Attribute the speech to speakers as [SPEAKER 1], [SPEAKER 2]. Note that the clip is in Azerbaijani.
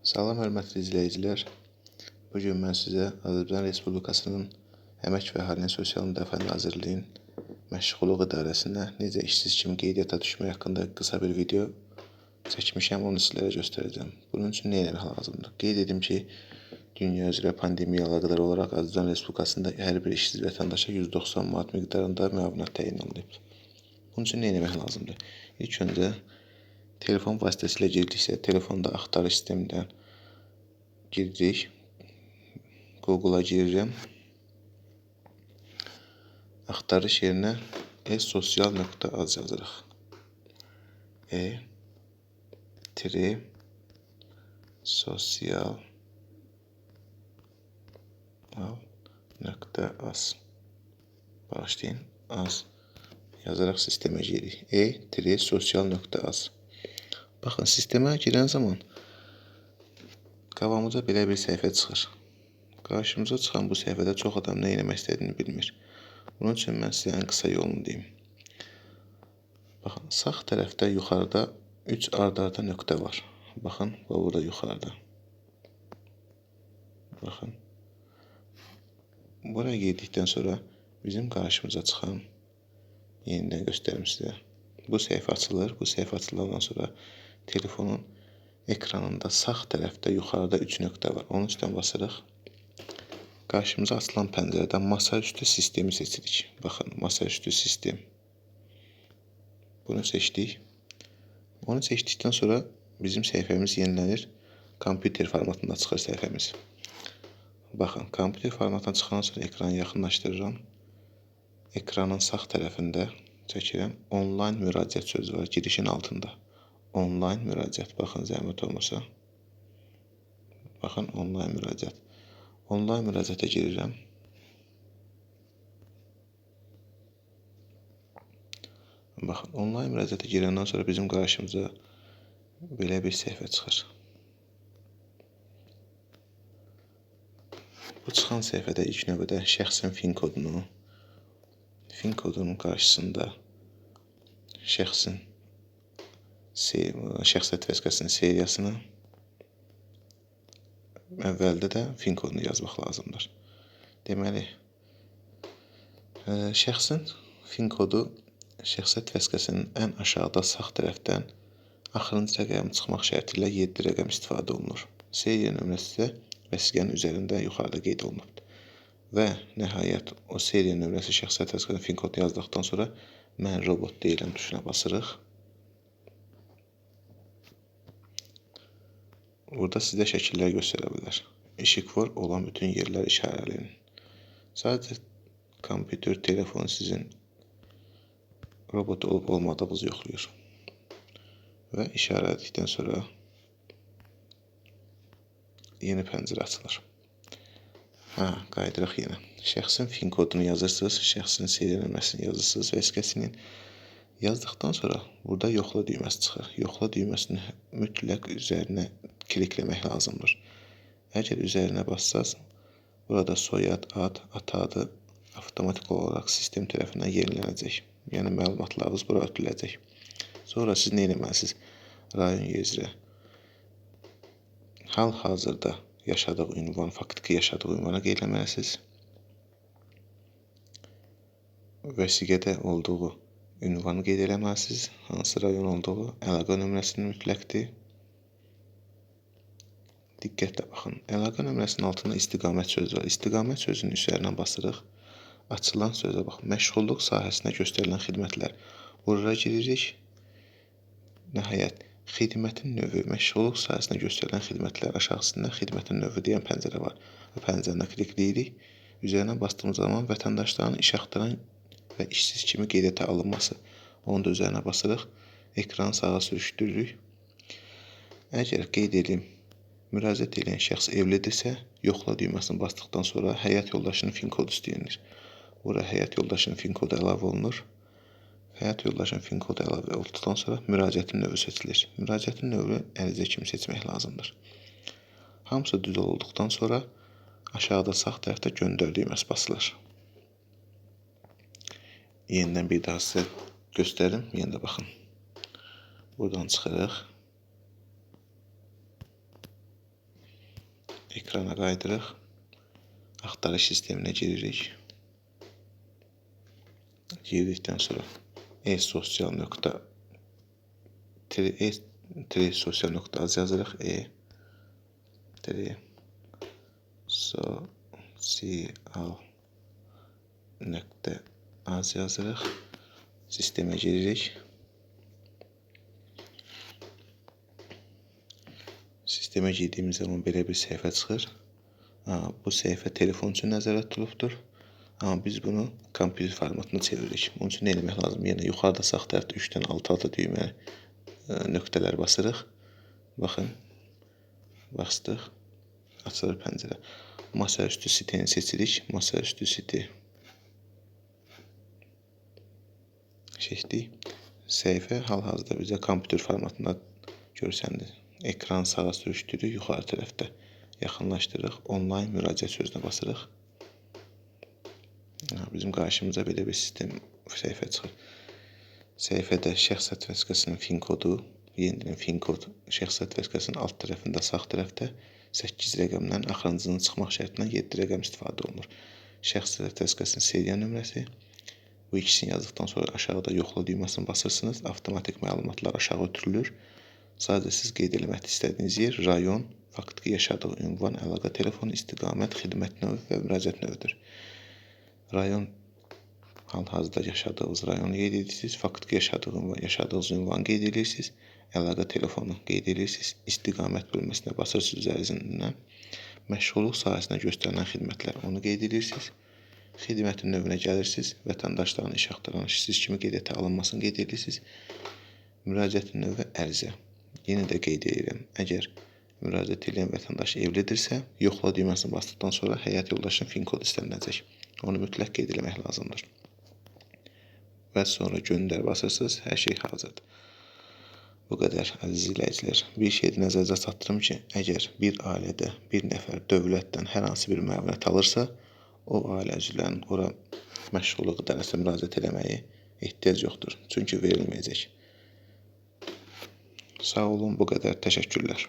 [SPEAKER 1] Salam hörmətli izləyicilər. Bugün mən sizə Azərbaycan Respublikasının Əmək və Əhalinin Sosial Müdafiə Nazirliyinin Məşğulluq İdarəsinə necə işsiz kimi qeydiyyata düşmək haqqında qısa bir video çəkmişəm, onu sizlərə göstərəcəm. Bunun üçün nə etmək lazımdır? Qeyd edim ki, dünya üzrə pandemiya əlaqədar olaraq Azərbaycan Respublikasında hər bir işsiz vətəndaşa 190 manat miqdarında müavinət təyin olunub. Bunun üçün nə etmək lazımdır? İlk öncə telefon vasitəsilə girdiksə, telefonda axtarış sistemindən giririk. Google'a girirəm. Axtarış yerinə e-sosial.az yazırıq. e-sosial.az Bağışlayın, az yazaraq sistemə giririk. e-sosial.az Baxın, sistemə girən zaman qabağımıza belə bir səhifə çıxır. Qarşımıza çıxan bu səhifədə çox adam nə etmək istədiyini bilmir. Bunun üçün mən sizə ən qısa yolunu deyim. Baxın, sağ tərəfdə yuxarıda 3 ard-arda nöqtə var. Baxın, burada yuxarıda. Baxın. Buraya girdikdən sonra bizim qarşımıza çıxan, yenidən göstərim sizə. Bu səhifə açılır. Bu səhifə açılandan sonra telefonun ekranında sağ tərəfdə yuxarıda 3 nöqtə var. Onun üstünə basırıq. Qarşımıza açılan pəncərədən masaüstü sistemi seçirik. Baxın, masaüstü sistem. Bunu seçdik. Onu seçdikdən sonra bizim səhifəmiz yenilənir. Kompüter formatında çıxır səhifəmiz. Baxın, kompüter formatına çıxandan sonra ekranı yaxınlaşdırıram. Ekranın sağ tərəfində çəkirəm. Onlayn müraciət sözü var girişin altında. Onlayn müraciət. Baxın, zəhmət olmasa. Baxın, onlayn müraciət. Onlayn müraciətə girirəm. Baxın, onlayn müraciətə girəndən sonra bizim qarşımıza belə bir səhifə çıxır. Bu çıxan səhifədə ilk növbədə şəxsin fin kodunun qarşısında şəxsiyyət vəsiqəsinin seriyasını, əvvəldə də fin kodunu yazmaq lazımdır. Deməli, şəxsin fin kodu şəxsiyyət vəsiqəsinin ən aşağıda sağ tərəfdən axırıncı rəqəm çıxmaq şərti ilə 7 rəqəm istifadə olunur. Seriya nömrəsi isə vəsiqənin üzərində yuxarıda qeyd olunubdur. Və nəhayət o seriya nömrəsi şəxsiyyət vəsiqəsinin fin kodunu yazdıqdan sonra mən robot deyiləm tuşuna basırıq. Burada sizə şəkillər göstərə bilər. İşıqfor olan bütün yerlər işarələnin. Sadəcə kompüter, telefon sizin robot olub olmadığınızı yoxlayır. Və işarələdikdən sonra yeni pəncərə açılır. Qayıdırıq yenə. Şəxsin fin kodunu yazırsınız, şəxsin seriya nömrəsini yazırsınız, vəsiqəsinin. Yazdıqdan sonra burada yoxla düyməsi çıxır. Yoxla düyməsini mütləq üzərinə klikləmək lazımdır. Əgər üzərinə bassaz, burada soyad, ad, ata adı avtomatik olaraq sistem tərəfindən yenilənəcək. Yəni məlumatlarınız bura ötüləcək. Sonra siz nə etməlisiniz? Rayon üzrə hal-hazırda yaşadığı ünvan, faktiki yaşadığı ünvana qeyd etməlisiniz. Vəsiqədə olduğu ünvanı qeyd etməlisiniz. Hansı rayon olduğu, əlaqə nömrəsinin mütləqdir. Diqqətlə baxın. Əlaqə nömrəsinin altında istiqamət sözü var. İstiqamət sözünün üzərinə basırıq. Açılan sözə bax. Məşğulluq sahəsinə göstərilən xidmətlər. Buraya giririk. Nəhayət, xidmətin növü, məşğulluq sahəsinə göstərilən xidmətlər aşağısında xidmətin növü deyən pəncərə var. Bu pəncərəni klikləyirik. Üzərinə bastığımız zaman vətəndaşların iş axtaran və işsiz kimi qeydiyyata alınması. Onun da üzərinə basırıq. Ekranı sağa sürüşdürürük. Əgər qeyd edeyim, müraciət edən şəxs evlidirsə, yoxla düyməsini basdıqdan sonra həyat yoldaşının fin kodu istəyilir. Bura həyat yoldaşının fin kodu əlavə olunur. Həyat yoldaşının fin kodu əlavə olduqdan sonra müraciətin növü seçilir. Müraciətin növü ərizə kimi seçmək lazımdır. Hamısı düz olduqdan sonra aşağıda sağ tərəfdə göndər düyməsi basılır. Yenidən bir daha sizə göstərim. Yenə də baxın. Buradan çıxırıq. Ekrana qaydırıq. Axtarış sisteminə giririk. Girdikdən sonra e-sosial.az yazırıq. e-sosial.az yazırıq. Sistemə giririk. Sistemə girdiyimiz zaman belə bir səhifə çıxır. Bu səhifə telefon üçün nəzərdə tutulubdur. Amma biz bunu kompüter formatına çeviririk. Bunun üçün nə etmək lazım? Yəni yuxarıda sağ tərəfdə 3 dənə alt-alta düymə nöqtələr basırıq. Baxın. Bastıq. Açılır pəncərə. Masaüstü siteni seçirik. Masaüstü siti seçdik. Səhifə hal-hazırda bizə kompüter formatında görsənir. Ekran sağa sürüşdürürük, yuxarı tərəfdə yaxınlaşdırırıq. Onlayn müraciət sözünə basırıq. Bizim qarşımıza belə bir səhifə çıxır. Səhifədə şəxs sertifikasının fin kodu, yenidən fin kod şəxs sertifikasının alt tərəfində, sağ tərəfdə 8 rəqəmdən axırıncının çıxmaq şərtindən 7 rəqəm istifadə olunur. Şəxs sertifikasının seriya nömrəsi. Bu ikisini yazdıqdan sonra aşağıda yoxla düyməsini basırsınız. Avtomatik məlumatlar aşağı ötürülür. Sadəcə siz qeyd etmək istədiyiniz yer, rayon, faktiki yaşadığı ünvan, əlaqə telefonu, istiqamət, xidmət növü və müraciət növüdür. Rayon, hal-hazırda yaşadığınız rayonu qeyd edirsiniz. Faktiki yaşadığınız ünvanı qeyd edirsiniz. Əlaqə telefonu qeyd edirsiniz. İstiqamət bölməsinə basırsınız üzərindən. Məşğulluq sahəsində göstərilən xidmətlər, onu qeyd edirsiniz. Xidmətin növünə gəlirsiniz. Vətəndaşların iş axtaran siz kimi qeydiyyata alınmasını qeyd edirsiniz. Müraciətin növü ərizə. Yenə də qeyd edirəm. Əgər müraciət edən vətəndaş evlidirsə, yoxla düyməsini basdıqdan sonra həyat yoldaşının fin kodu istəniləcək. Onu mütləq qeyd etmək lazımdır. Və sonra göndər basırsınız, hər şey hazırdır. Bu qədər əziz izləyicilər. Bir şey də nəzərinizə çatdırım ki, əgər bir ailədə bir nəfər dövlətdən hər hansı bir müavinət alırsa, o ailə üzvlərinin ora məşğulluq idarəsinə müraciət etməyə ehtiyac yoxdur. Çünki verilməyəcək. Sağ olun, bu qədər. Təşəkkürlər.